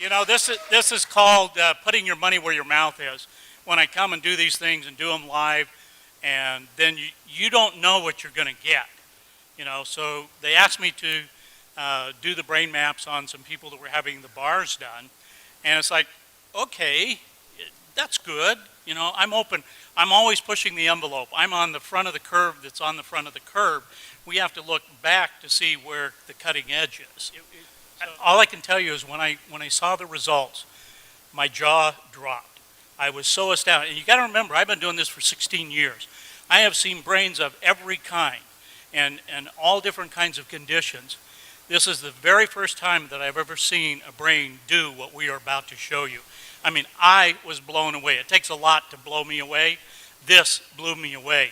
You know, this is called putting your money where your mouth is. When I come and do these things and do them live, and then you don't know what you're going to get. You know, so they asked me to do the brain maps on some people that were having the bars done, and it's like, okay, that's good. You know, I'm open. I'm always pushing the envelope. I'm on the front of the curve that's on the front of the curve. We have to look back to see where the cutting edge is. All I can tell you is when I saw the results, my jaw dropped. I was so astounded. And you got to remember, I've been doing this for 16 years. I have seen brains of every kind and all different kinds of conditions. This is the very first time that I've ever seen a brain do what we are about to show you. I mean, I was blown away. It takes a lot to blow me away. This blew me away.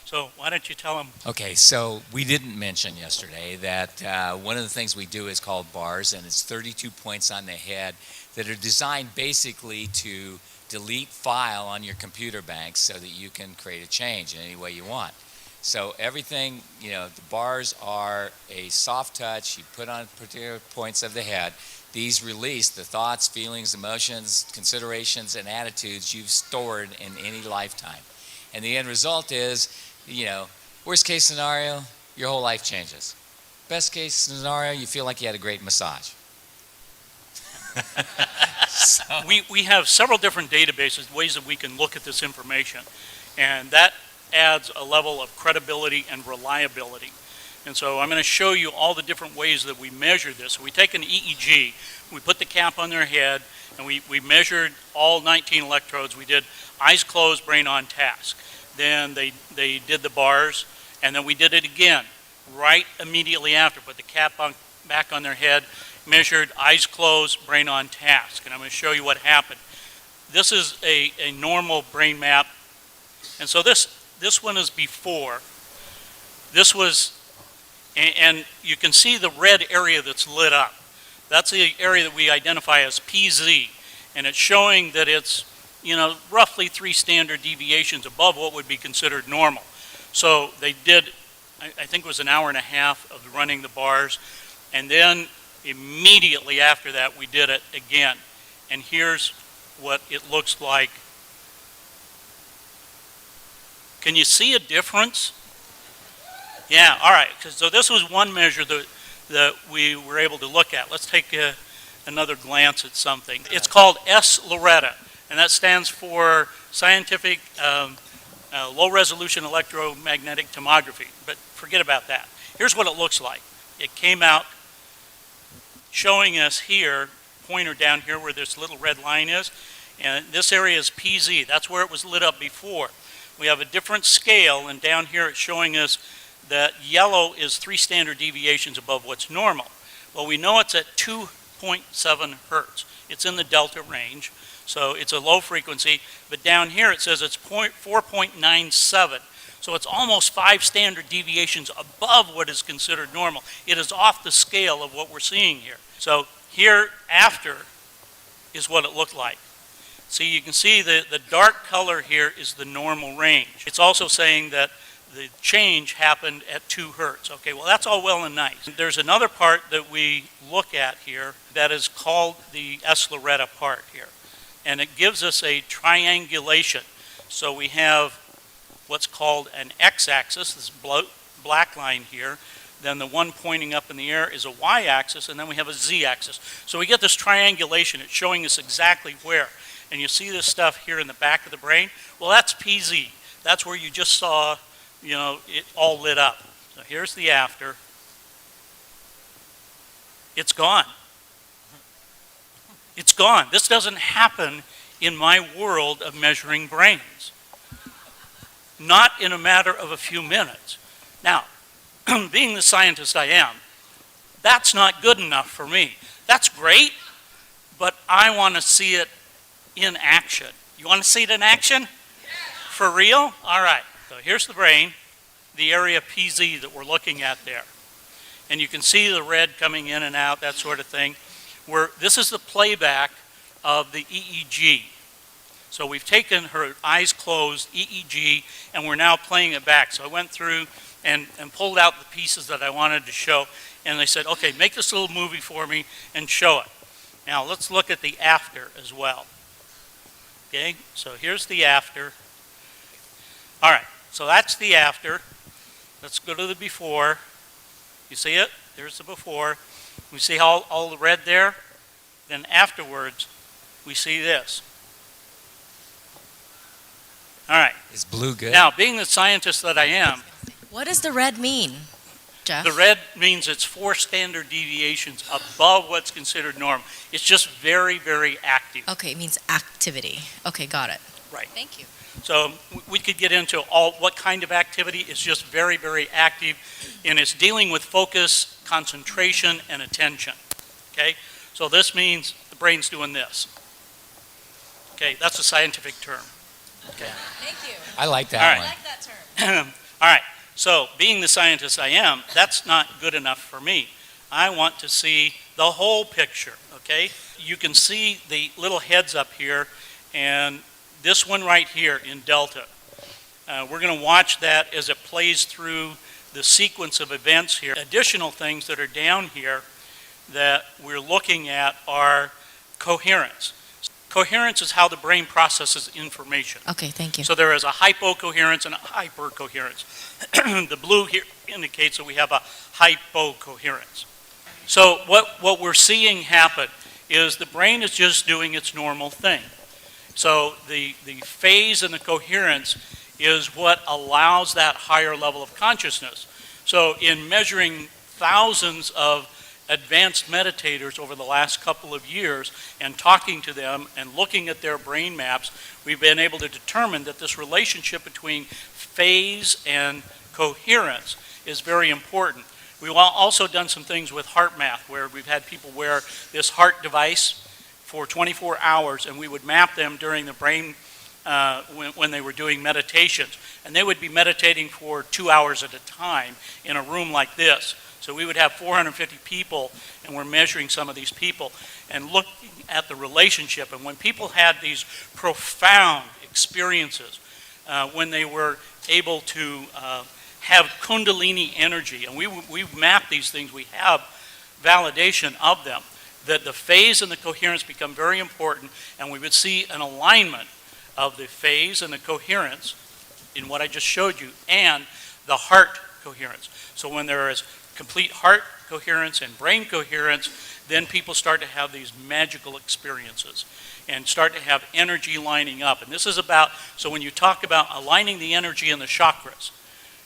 So why don't you tell them? Okay, so we didn't mention yesterday that one of the things we do is called bars, and it's 32 points on the head that are designed basically to delete file on your computer banks so that you can create a change in any way you want. So everything, you know, the bars are a soft touch. You put on particular points of the head. These release the thoughts, feelings, emotions, considerations, and attitudes you've stored in any lifetime. And the end result is, you know, worst case scenario, your whole life changes. Best case scenario, you feel like you had a great massage. So. We have several different databases, ways that we can look at this information, and that adds a level of credibility and reliability. And so I'm going to show you all the different ways that we measure this. So we take an EEG, we put the cap on their head, and we measured all 19 electrodes. We did eyes closed, brain on task. Then they did the bars, and then we did it again right immediately after. Put the cap back on their head, measured eyes closed, brain on task. And I'm going to show you what happened. This is a normal brain map. And so this one is before. This was, and you can see the red area that's lit up. That's the area that we identify as PZ. And it's showing that it's, you know, roughly 3 standard deviations above what would be considered normal. So they did, I think it was an hour and a half of running the bars. And then immediately after that, we did it again. And here's what it looks like. Can you see a difference? Yeah, all right. So this was one measure that we were able to look at. Let's take another glance at something. It's called S-Loretta, and that stands for Scientific Low-Resolution Electromagnetic Tomography. But forget about that. Here's what it looks like. It came out showing us here, pointer down here where this little red line is, and this area is PZ. That's where it was lit up before. We have a different scale, and down here it's showing us that yellow is 3 standard deviations above what's normal. Well, we know it's at 2.7 hertz. It's in the delta range, so it's a low frequency, but down here it says it's 4.97. So it's almost 5 standard deviations above what is considered normal. It is off the scale of what we're seeing here. So here after is what it looked like. See, you can see the dark color here is the normal range. It's also saying that the change happened at 2 hertz. Okay, well that's all well and nice. There's another part that we look at here that is called the S-Loretta part here. And it gives us a triangulation. So we have what's called an x-axis, this black line here. Then the one pointing up in the air is a y-axis, and then we have a z-axis. So we get this triangulation. It's showing us exactly where. And you see this stuff here in the back of the brain? Well, that's PZ. That's where you just saw, you know, it all lit up. So here's the after. It's gone. It's gone. This doesn't happen in my world of measuring brains. Not in a matter of a few minutes. Now, being the scientist I am, that's not good enough for me. That's great, but I want to see it in action. You want to see it in action? For real? All right. So here's the brain, the area PZ that we're looking at there. And you can see the red coming in and out, that sort of thing. This is the playback of the EEG. So we've taken her eyes closed EEG, and we're now playing it back. So I went through and pulled out the pieces that I wanted to show, and they said, okay, make this little movie for me and show it. Now let's look at the after as well. Okay, so here's the after. All right, so that's the after. Let's go to the before. You see it? There's the before. We see all the red there. Then afterwards, we see this. All right. Is blue good? Now, being the scientist that I am, What does the red mean, Jeff? the red means it's 4 standard deviations above what's considered normal. It's just very, very active. Okay, it means activity. Okay, got it. Right. Thank you. So we could get into what kind of activity. It's just very, very active, and it's dealing with focus, concentration, and attention. Okay? So this means the brain's doing this. Okay, that's a scientific term. Okay. Thank you. I like All that right. I one. like that term. All right, so being the scientist I am, that's not good enough for me. I want to see the whole picture, okay? You can see the little heads up here, and this one right here in Delta. We're going to watch that as it plays through the sequence of events here. Additional things that are down here that we're looking at are coherence. Coherence is how the brain processes information. Okay, thank you. So there is a hypocoherence and a hypercoherence. The blue here indicates that we have a hypocoherence. So what we're seeing happen is the brain is just doing its normal thing. So the phase and the coherence is what allows that higher level of consciousness. So in measuring thousands of advanced meditators over the last couple of years and talking to them and looking at their brain maps, we've been able to determine that this relationship between phase and coherence is very important. We've also done some things with heart math where we've had people wear this heart device for 24 hours, and we would map them during the brain when they were doing meditations. And they would be meditating for 2 hours at a time in a room like this. So we would have 450 people, and we're measuring some of these people and looking at the relationship. And when people had these profound experiences, when they were able to have kundalini energy, and we've mapped these things, we have validation of them, that the phase and the coherence become very important, and we would see an alignment of the phase and the coherence in what I just showed you, and the heart coherence. So when there is complete heart coherence and brain coherence, then people start to have these magical experiences and start to have energy lining up. And this is about, so when you talk about aligning the energy in the chakras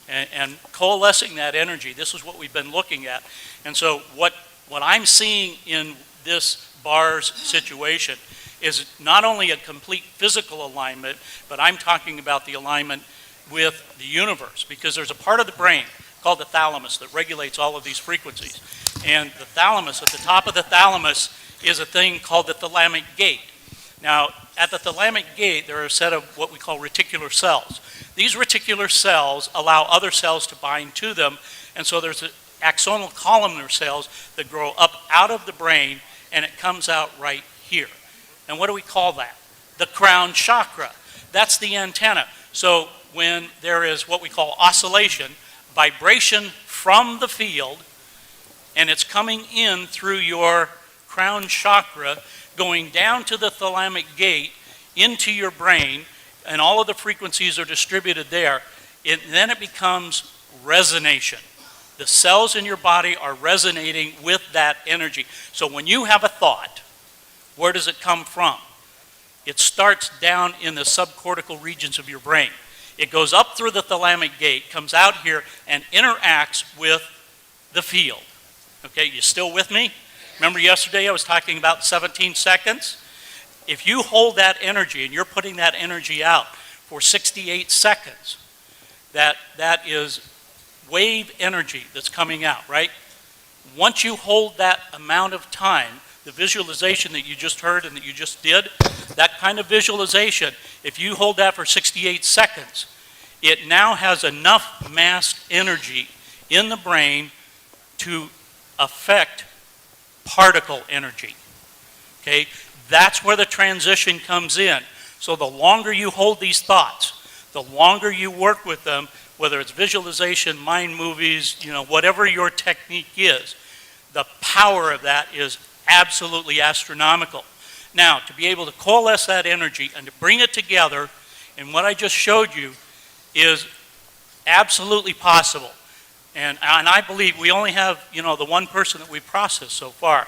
and coalescing that energy, this is what we've been looking at. And so what I'm seeing in this Barras situation is not only a complete physical alignment, but I'm talking about the alignment with the universe, because there's a part of the brain called the thalamus that regulates all of these frequencies. And the thalamus, at the top of the thalamus, is a thing called the thalamic gate. Now, at the thalamic gate, there are a set of what we call reticular cells. These reticular cells allow other cells to bind to them, and so there's axonal columnar cells that grow up out of the brain, and it comes out right here. And what do we call that? The crown chakra. That's the antenna. So when there is what we call oscillation, vibration from the field, and it's coming in through your crown chakra, going down to the thalamic gate, into your brain, and all of the frequencies are distributed there, then it becomes resonation. The cells in your body are resonating with that energy. So when you have a thought, where does it come from? It starts down in the subcortical regions of your brain. It goes up through the thalamic gate, comes out here, and interacts with the field. Okay, you still with me? Remember yesterday I was talking about 17 seconds? If you hold that energy and you're putting that energy out for 68 seconds, that is wave energy that's coming out, right? Once you hold that amount of time, the visualization that you just heard and that you just did, that kind of visualization, if you hold that for 68 seconds, it now has enough massed energy in the brain to affect particle energy. Okay? That's where the transition comes in. So the longer you hold these thoughts, the longer you work with them, whether it's visualization, mind movies, whatever your technique is, the power of that is absolutely astronomical. Now, to be able to coalesce that energy and to bring it together in what I just showed you is absolutely possible. And I believe we only have, the one person that we've processed so far.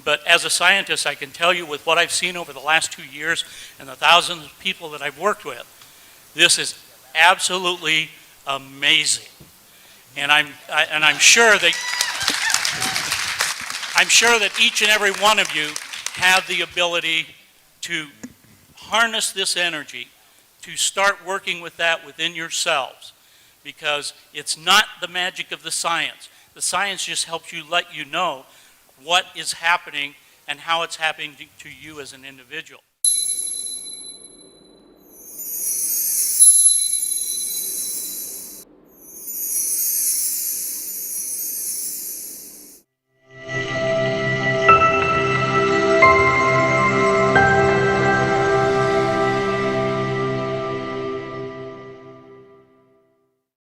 But as a scientist, I can tell you with what I've seen over the last 2 years and the thousands of people that I've worked with, this is absolutely amazing. And I'm sure that each and every one of you have the ability to harness this energy, to start working with that within yourselves, because it's not the magic of the science. The science just helps you let you know what is happening and how it's happening to you as an individual.